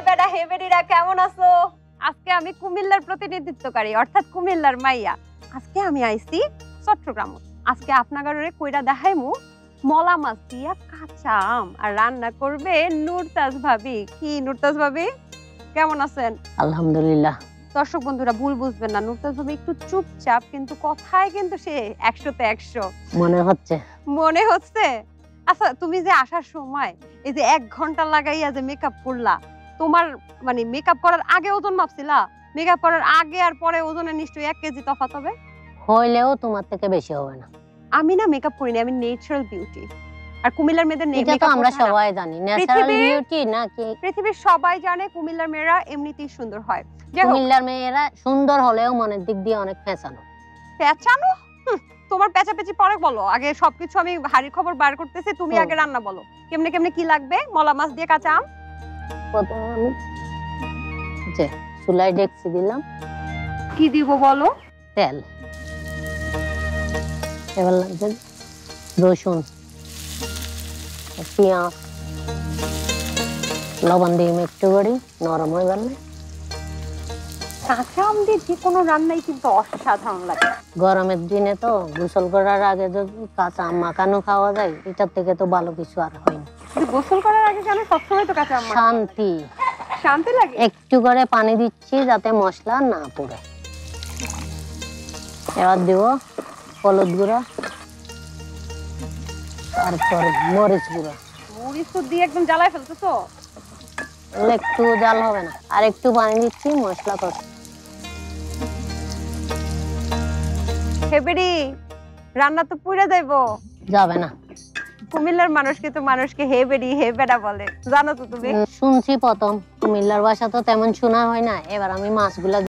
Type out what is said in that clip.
বেটা হে বেডিরা কেমন আছো? আজকে আমি কুমিল্লার প্রতিনিধিত্বকারী অর্থাৎ কুমিল্লার মাইয়া। আজকে আমি আইছি চট্টগ্রাম। আজকে আপনাগরে কইরা দেখাইমু মলা মাছ দিয়া কাঁচা আম আর রান্না করবে নুরতাজ ভাবি। কি নুরতাজ ভাবি কেমন আছেন? আলহামদুলিল্লাহ। দর্শক বন্ধুরা ভুল বুঝবেন না, নুরতাজ ভাবি একটু চুপচাপ কিন্তু কথায় কিন্তু সে 100-তে 100 মনে হচ্ছে। মনে হচ্ছে। আচ্ছা তুমি যে আসার সময় এই যে 1 ঘন্টা লাগাইয়া যে মেকআপ করলা, তোমার মানে মেকআপ করার আগে ওজন মাপছিলা? মেকআপ করার আগে আর পরে ওজনে নিশ্চয়ই 1 কেজি তফাৎ হবে। হইলেও তোমার থেকে বেশি হবে না। আমি না মেকআপ করি না, আমি ন্যাচারাল বিউটি। আর কুমিল্লার মেয়েদের এটা তো আমরা সবাই জানি, ন্যাচারাল বিউটি নাকি? পৃথিবীর সবাই জানে কুমিল্লার মেয়েরা এমনিতেই সুন্দর হয়। কুমিল্লার মেয়েরা সুন্দর হলেও মনের দিক দিয়ে অনেক পেঁচানো। পেঁচানো? তোমার পেঁচাপেচি পরে বলো, আগে সবকিছু আমি হাড়ির খবর বার করতেছি, তুমি আগে রান্না বলো। কেমনে কেমনে কি লাগবে? মলা মাছ দিয়ে কাঁচা আম। প্রথমে আমি যে চুলায় ডেকচি দিলাম। কি দিব বলো? তেল। এবার লাগবে রসুন, পেঁয়াজ, লবণ দিয়ে একটু করি নরম হয়ে গেলে। কাঁচা আম দিয়ে যে কোনো রান্নাই কিন্তু অসাধারণ লাগে। গরমের দিনে তো গোসল করার আগে যদি কাঁচা আম মাখানো খাওয়া যায়, এটার থেকে তো ভালো কিছু আর হয় না। গোসল করার আগে কেন সবসময় তো কাঁচা আম? শান্তি শান্তি লাগে। একটু করে পানি দিচ্ছি যাতে মশলা না পুড়ে। এবার দিব হলুদ গুঁড়া, তারপর মরিচ গুঁড়া। মরিচ তো দিয়ে একদম জ্বালায় ফেলতেছো। একটু জাল হবে না, আর একটু পানি দিচ্ছি মশলা কষ। হেবেডি রান্না তো পুড়ে যাইবো। যাবে না। কুমিল্লার মানুষকে তো মানুষকে হেবেডি হেবেডা বলে, জানো তো তুমি? শুনছি প্রথম, কুমিল্লার ভাষা তো তেমন শোনা হয় না। এবার আমি মাছগুলা